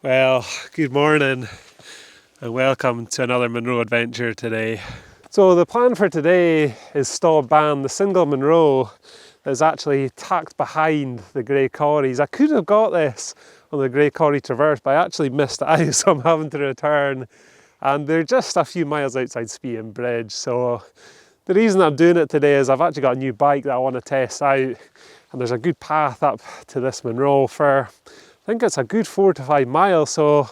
Well, good morning and welcome to another Munro adventure today. So the plan for today is Stob Ban, the single Munro that is actually tucked behind the Grey Corries. I could have got this on the Grey Corrie Traverse, but I actually missed it out, so I'm having to return. And they're just a few miles outside Spian Bridge. So the reason I'm doing it today is I've actually got a new bike that I want to test out, and there's a good path up to this Munro for, I think it's a good 4 to 5 miles, so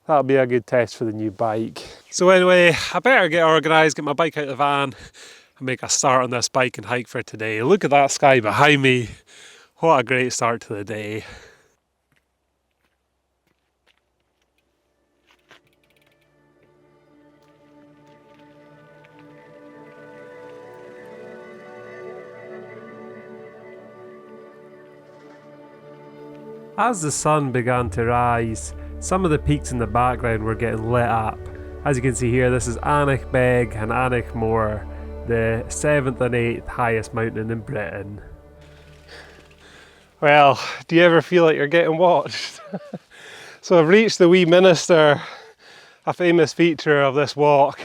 that'll be a good test for the new bike. So anyway, I better get organised, get my bike out of the van and make a start on this bike and hike for today. Look at that sky behind me. What a great start to the day. As the sun began to rise, some of the peaks in the background were getting lit up. As you can see here, this is Anich Beg and Anich Moor, the 7th and 8th highest mountain in Britain. Well, do you ever feel like you're getting watched? So I've reached the Wee Minster, a famous feature of this walk.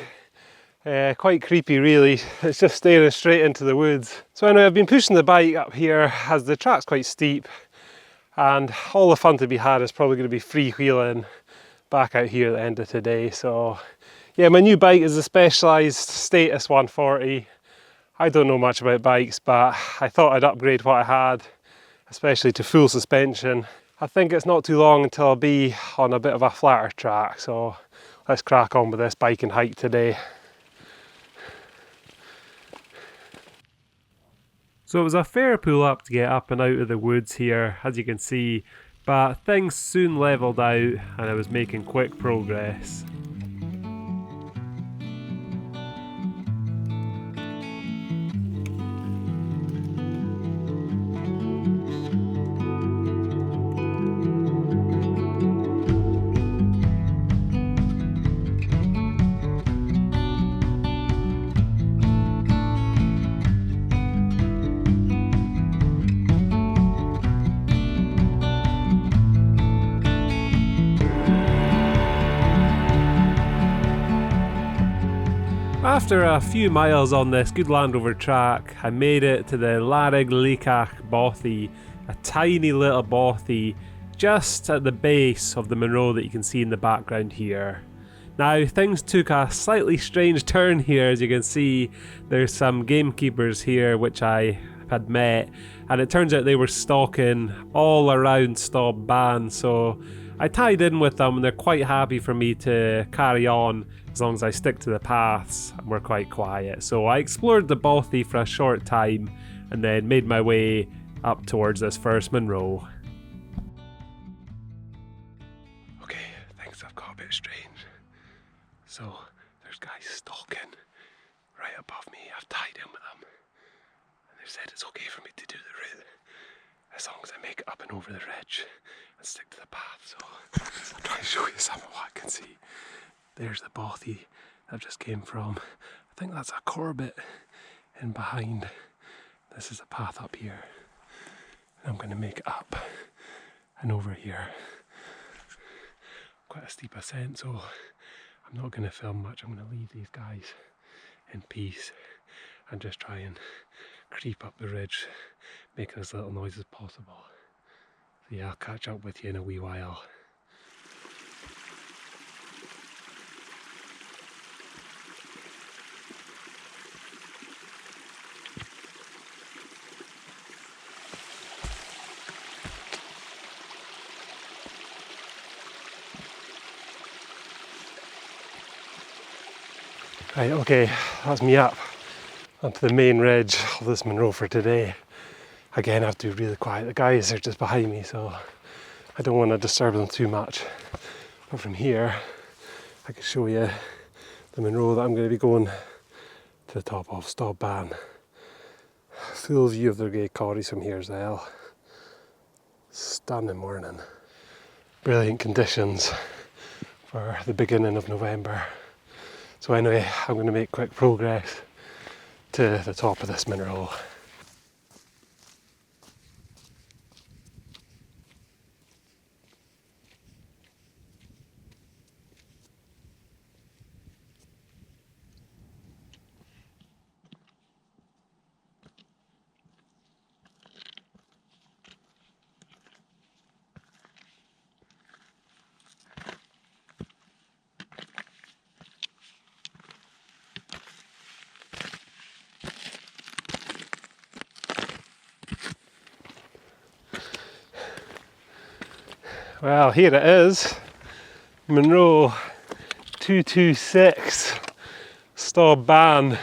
Quite creepy really, it's just staring straight into the woods. So anyway, I've been pushing the bike up here as the track's quite steep, and all the fun to be had is probably going to be freewheeling back out here at the end of today. So yeah, my new bike is a Specialized Status 140. I don't know much about bikes, but I thought I'd upgrade what I had, especially to full suspension. I think it's not too long until I'll be on a bit of a flatter track, so let's crack on with this bike and hike today. So it was a fair pull up to get up and out of the woods here, as you can see, but things soon levelled out and I was making quick progress. After a few miles on this good Landover track, I made it to the Lairig Leacach Bothy, a tiny little bothy just at the base of the Munro that you can see in the background here. Now things took a slightly strange turn here. As you can see, there's some gamekeepers here which I had met, and it turns out they were stalking all around Stob Ban, so I tied in with them and they're quite happy for me to carry on as long as I stick to the paths and we're quite quiet. So I explored the Bothy for a short time and then made my way up towards this first Munro. Okay, things have got a bit strange. So there's guys stalking right above me. I've tied in with them and they've said it's okay for me to do the route as long as I make it up and over the ridge and stick to the path. So I'll try to show you some of what I can see. There's the Bothy that I've just came from. I think that's a Corbett in behind. This is a path up here. And I'm going to make it up and over here. Quite a steep ascent, so I'm not going to film much. I'm going to leave these guys in peace and just try and creep up the ridge, making as little noise as possible. So yeah, I'll catch up with you in a wee while. Right, okay, that's me up onto the main ridge of this Munro for today. Again, I have to be really quiet. The guys are just behind me, so I don't want to disturb them too much. But from here, I can show you the Munro that I'm going to be going to the top of, Stob Ban. Full view of the Grey Corries from here as well. Stunning morning. Brilliant conditions for the beginning of November. So anyway, I'm going to make quick progress to the top of this Munro. Well, here it is, Munro 226 Stob Ban.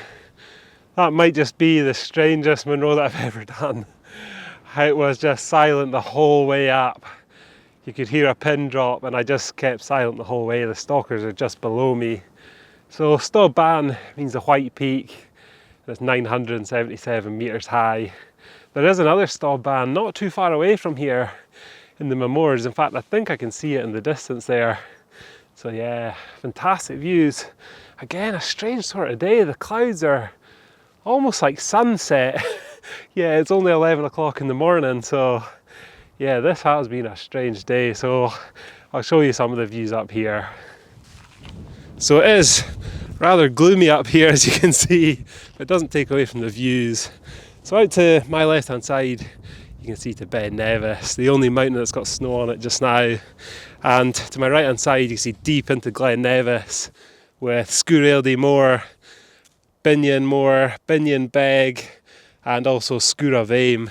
That might just be the strangest Munro that I've ever done. It was just silent the whole way up. You could hear a pin drop and I just kept silent the whole way. The stalkers are just below me. So Stob Ban means the white peak. It's 977 metres high. There is another Stob Ban not too far away from here in the moors. In fact, I think I can see it in the distance there. So yeah, fantastic views. Again, a strange sort of day. The clouds are almost like sunset. Yeah, it's only 11 o'clock in the morning, so yeah, this has been a strange day. So I'll show you some of the views up here. So it is rather gloomy up here, as you can see, but it doesn't take away from the views. So out to my left hand side, you can see to Ben Nevis, the only mountain that's got snow on it just now. And to my right hand side, you can see deep into Glen Nevis with Sgurraildy Moor, Binion Moor, Binion Beg, and also Sgurra Vaim,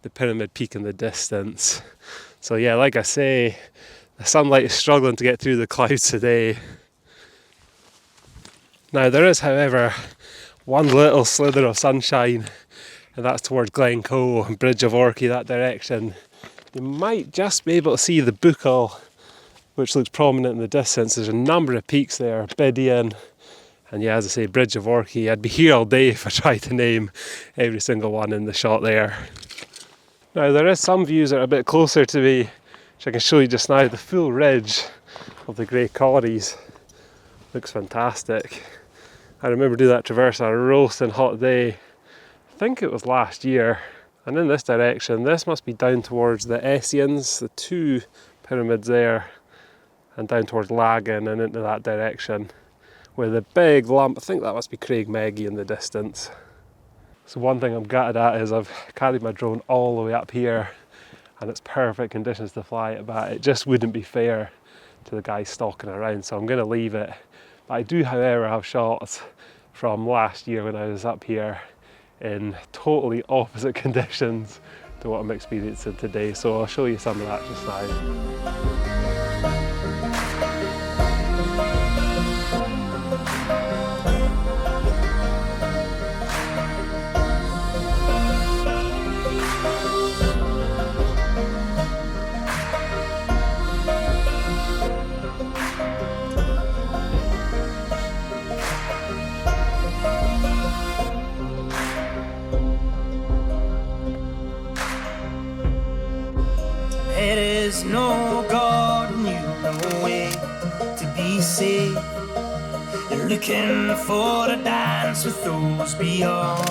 the pyramid peak in the distance. So yeah, like I say, the sunlight is struggling to get through the clouds today. Now there is, however, one little slither of sunshine, and that's towards Glencoe and Bridge of Orchy, that direction. You might just be able to see the Buchel, which looks prominent in the distance. There's a number of peaks there, Bidian, and yeah, as I say, Bridge of Orchy. I'd be here all day if I tried to name every single one in the shot there. Now there is some views that are a bit closer to me, which I can show you just now. The full ridge of the Grey Corries looks fantastic. I remember doing that traverse on a roasting hot day. I think it was last year. And in this direction, this must be down towards the Essians, the two pyramids there, and down towards Lagan and into that direction, with a big lump. I think that must be Craig Meggie in the distance. So one thing I'm gutted at is I've carried my drone all the way up here, and it's perfect conditions to fly it, but it just wouldn't be fair to the guys stalking around, so I'm going to leave it. But I do, however, have shots from last year when I was up here in totally opposite conditions to what I'm experiencing today, so I'll show you some of that just now. There is no God and you no way to be saved. You're looking for a dance with those beyond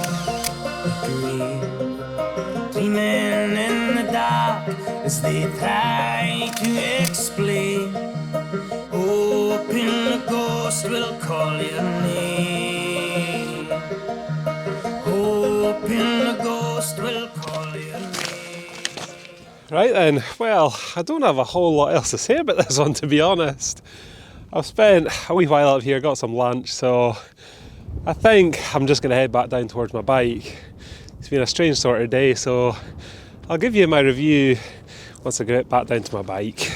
the grave, dreaming in the dark as they try to explain, hoping a ghost will call your name, hoping a ghost will call your name. Right then, well, I don't have a whole lot else to say about this one, to be honest. I've spent a wee while up here, got some lunch, so I think I'm just going to head back down towards my bike. It's been a strange sort of day, so I'll give you my review once I get back down to my bike.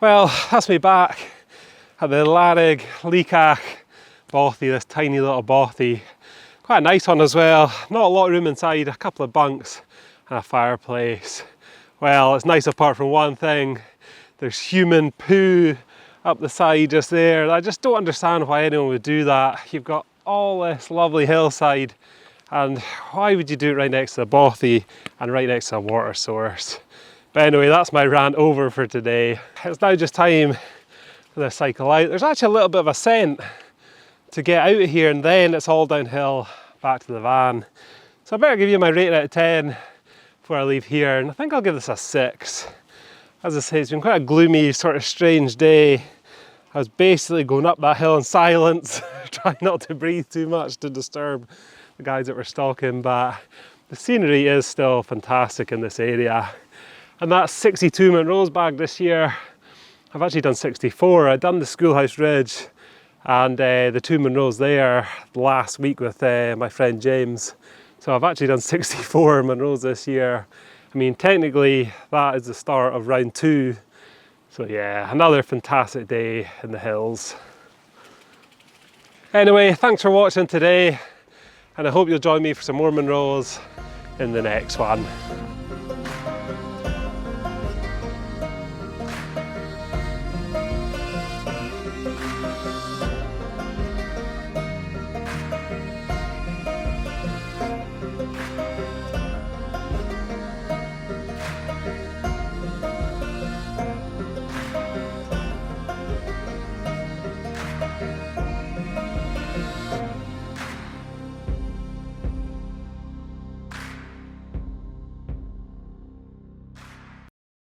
Well, that's me back at the Lairig, Leacach, Bothy, this tiny little Bothy. Quite a nice one as well. Not a lot of room inside, a couple of bunks and a fireplace. Well, it's nice apart from one thing. There's human poo up the side just there. I just don't understand why anyone would do that. You've got all this lovely hillside, and why would you do it right next to the Bothy and right next to a water source? But anyway, that's my rant over for today. It's now just time for the cycle out. There's actually a little bit of ascent to get out of here, and then it's all downhill back to the van. So I better give you my rating out of 10 before I leave here, and I think I'll give this a 6. As I say, it's been quite a gloomy, sort of strange day. I was basically going up that hill in silence, trying not to breathe too much to disturb the guys that were stalking, but the scenery is still fantastic in this area. And that's 62 Munros bagged this year. I've actually done 64. I'd done the Schoolhouse Ridge and the 2 Munros there last week with my friend James So I've actually done 64 Munros this year. I mean, technically that is the start of round 2. So yeah, another fantastic day in the hills. Anyway, thanks for watching today, and I hope you'll join me for some more Munros in the next one.